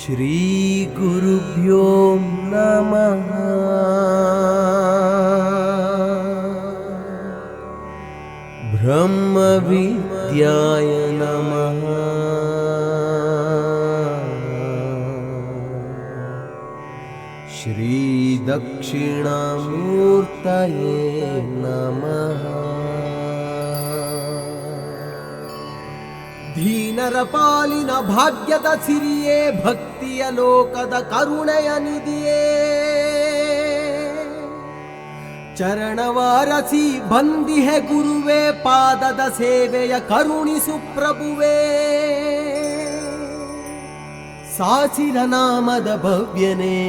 ಶ್ರೀ ಗುರುಭ್ಯೋ ನಮಃ. ಬ್ರಹ್ಮ ವಿದ್ಯಾಯ ನಮಃ. ಶ್ರೀ ದಕ್ಷಿಣಾಮೂರ್ತಯೇ ನಮಃ. ದೀನರ ಪಾಲಿನ ಭಾಗ್ಯದ ಸಿರಿಯೇ, ಭಕ್ತಿಯ ಲೋಕದ ಕರುಣೆಯ ನಿಧಿಯೇ, ಚರಣವಾರಸಿ ಬಂದಿಹೆ ಗುರುವೇ, ಪಾದದ ಸೇವೆಯ ಕರುಣಿಸು ಪ್ರಭುವೇ. ಸಾಚಿರ ನಾಮದ ಭವ್ಯನೇ,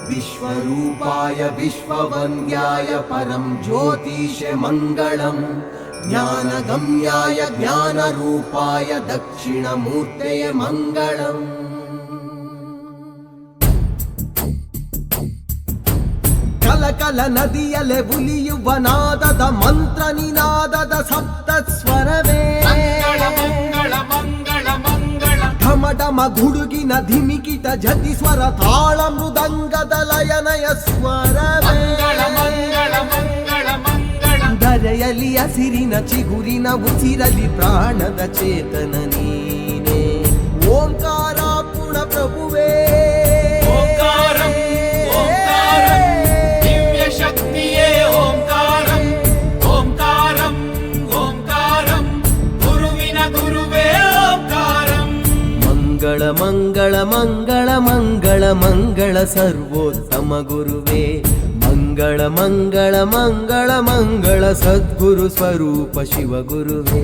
ವಿಶ್ವರೂಪಾಯ ವಿಶ್ವವಂದ್ಯಾಯ ಪರಂ ಜ್ಯೋತಿಷ ಮಂಗಳಂ, ಜ್ಞಾನಗಮ್ಯಾಯ ಜ್ಞಾನರೂಪಾಯ ದಕ್ಷಿಣಮೂರ್ತಯೇ ಮಂಗಳಂ. ಕಲಕಲ ನದಿಯಲೆ ಉಲಿಯುವ ನಾದದ ಮಂತ್ರ ನಿನಾದದ ಸಪ್ತ ಸ್ವರವೇ, ಢಮಢಮ ಗುಡುಗಿನ ಧಿಮಿಕಿತ ಜತಿ ಸ್ವರ ತಾಳ ಮೃದಂಗದ ಲಯನಯ ಸ್ವರವೇ. ಧರೆಯಲಿ ಹಸಿರಿನ ಚಿಗುರಿನ ಉಸಿರಲಿ ಪ್ರಾಣದ ಚೇತನ ನೀನೇ, ಓಂಕಾರ ಪುಣ ಪ್ರಭುವೇ. ಓಂಕಾರಂ ಓಂಕಾರಂ ದಿವ್ಯ ಶಕ್ತಿಯೇ ಓಂಕಾರಂ, ಓಂಕಾರಂ ಓಂಕಾರಂ ಗುರುವಿನ ಗುರುವೇ ಓಂಕಾರಂ. ಮಂಗಳ ಮಂಗಳ ಮಂಗಳ ಮಂಗಳ ಮಂಗಳ ಸರ್ವೋತ್ತಮ ಗುರುವೇ, ಮಂಗಳ ಮಂಗಳ ಮಂಗಳ ಮಂಗಳ ಸದ್ಗುರು ಸ್ವರೂಪ ಶಿವಗುರುವೇ.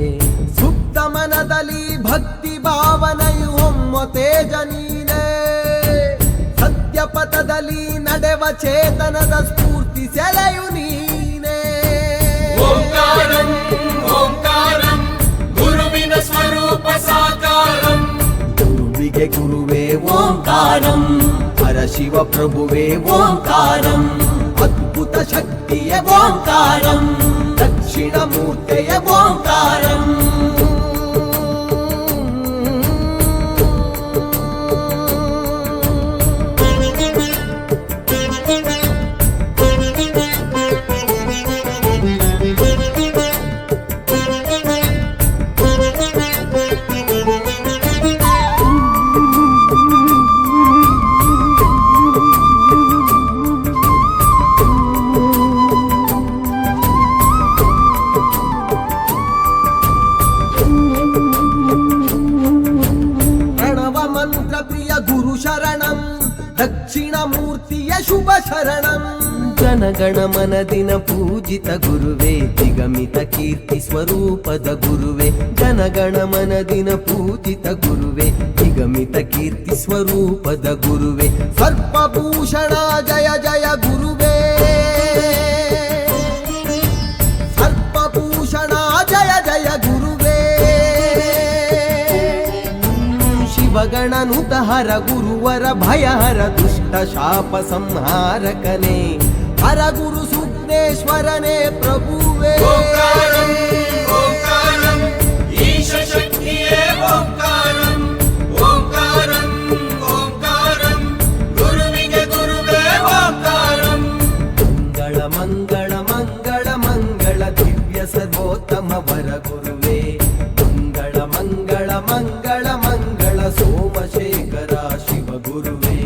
ಸುಪ್ತ ಮನದಲ್ಲಿ ಭಕ್ತಿ ಭಾವನೆಯು ಹೊಮ್ಮ ತೇಜ ನೀನೇ, ಸತ್ಯ ಪಥದಲ್ಲಿ ನಡೆವ ಚೇತನದ ಸ್ಫೂರ್ತಿ ಸೆಲೆಯು ನೀನೇ. ಓಂಕಾರಂ ಓಂಕಾರಂ ಗುರುವಿನ ಸ್ವರೂಪ ಸಾಕಾರಂ, ಗುರುವಿಗೆ ಗುರುವೇ ಓಂಕಾರಂ, ಹರ ಶಿವ ಪ್ರಭುವೇ ಓಂಕಾರಂ. ಅದ್ಭುತ ಶಕ್ತಿಯ ಓಂಕಾರಂ, ದಕ್ಷಿಣ ಮೂರ್ತೆಯ ಓಂಕಾರಂ. ದಕ್ಷಿಣ ಮೂರ್ತಿಯ ಶುಭ ಶರಣಂ. ಜನಗಣ ಮನದಿನ ಪೂಜಿತ ಗುರುವೇ, ದಿಗಮಿತ ಕೀರ್ತಿ ಸ್ವರೂಪದ ಗುರುವೇ. ಜನಗಣ ಮನದಿನ ಪೂಜಿತ ಗುರುವೇ, ದಿಗಮಿತ ಕೀರ್ತಿ ಸ್ವರೂಪದ ಗುರುವೇ. ಸರ್ಪಭೂಷಣ ಜಯ ಜಯ ಗುರುವೇ, ಸರ್ಪಭೂಷಣ ಜಯ ಜಯ ಗುರುವೇ. ಶಿವಗಣನುತ ಹರ ಗುರುವರ ಭಯಹರ ದುಷ್ಟ ಶಾಪ ಸಂಹಾರಕನೇ, ಹರ ಗುರು ಸುಜ್ಞೇಶ್ವರನೇ ಪ್ರಭುವೇ. ಓಂಕಾರಂ ಓಂಕಾರಂ ಈಶ ಶಕ್ತಿಯೇ ಓಂಕಾರಂ, ಓಂಕಾರಂ ಓಂಕಾರಂ ಗುರುವಿಗೆ ಗುರುವೇ ಓಂಕಾರಂ. ಮಂಗಳ ಮಂಗಳ ಮಂಗಳ ಮಂಗಳ ದಿವ್ಯ ಸರ್ವೋತ್ತಮ ವರ ಗುರುವೇ, ಮಂಗಳ ಮಂಗಳ ಮಂಗಳ ಮಂಗಳ ಸೋಮಶೇಖರ ಶಿವಗುರುವೇ.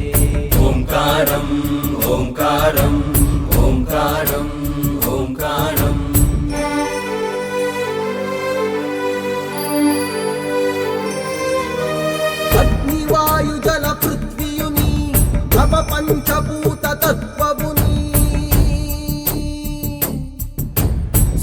ಓಂಕಾರಂ ಓಂಕಾರಂ ಓಂಕಾರಂ ಓಂಕಾರಂ. ಅಗ್ನಿವಾಯು ಜಲ ಪೃಥ್ವಿಯು ನೀ, ನವ ಪಂಚಭೂತ ತತ್ವವು ನೀ.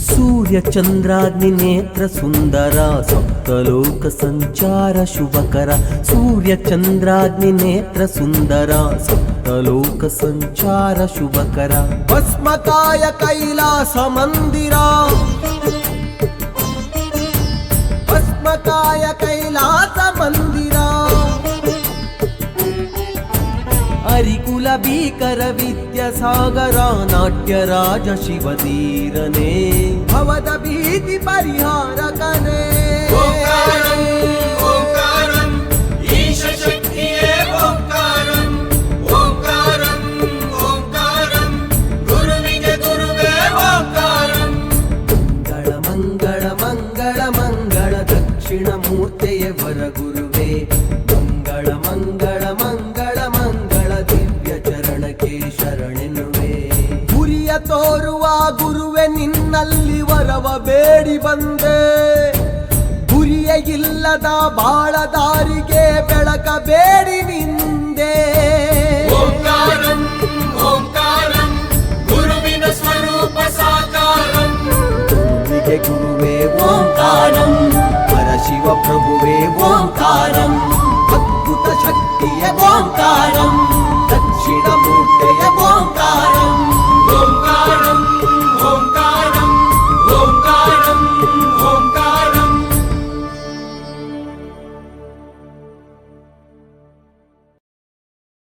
ಸೂರ್ಯ ಚಂದ್ರಾಗ್ನಿ ನೇತ್ರ ಸುಂದರ, ಸಪ್ತಲೋಕ ಸಂಚಾರ ಶುಭಕರ. ಸೂರ್ಯ ಚಂದ್ರಾಗ್ನಿ ನೇತ್ರ ಸುಂದರ, ಸಪ್ತಲೋಕ ಸಂಚಾರ ಶುಭಕರ. ಭಸ್ಮಕಾಯ ಕೈಲಾಸ ಮಂದಿರ, ಭಸ್ಮಕಾಯ ಕೈಲಾಸ ಮಂದಿರ. ಹರಿಕುಲ ಭೀಕರ ವಿದ್ಯಾಸಾಗರ, ನಾಟ್ಯ ರಾಜ ಶಿವಧೀರನೇ, ಭವದ ಭೀತಿ ಪರಿಹಾರಕನೇ. ಓಂಕಾರಂ ಓಂಕಾರಂ ಈಶ ಮಂಗಳ ದಕ್ಷಿಣ ಮೂರ್ತೆಯೇ ವರಗುರುವೇ ಮಂಗಳ ಮಂಗಳ ಮಂಗಳ ಮಂಗಳ ದಿವ್ಯ ಚರಣಕ್ಕೆ ಶರಣೆನ್ನುವೆ ಗುರಿಯ ತೋರುವ ಗುರುವೆ ನಿನ್ನಲ್ಲಿ ವರವ ಬೇಡಿ ಬಂದೆ ಗುರಿಯ ಇಲ್ಲದ ಬಾಳ ದಾರಿಗೆ ಬೆಳಕ ಬೇಡಿ ನಿಂದೆ ಓಂಕಾರಂ ಓಂಕಾರಂ ಗುರುವಿನ ಸ್ವರೂಪ ಸಾಕಾರಂ ಗುರುವಿಗೆ ಗುರುವೇ ಓಂಕಾರಂ ಪರಶಿವ ಪ್ರಭುವೇ ಓಂಕಾರಂ ಅದ್ಭುತ ಶಕ್ತಿಯ ಓಂಕಾರ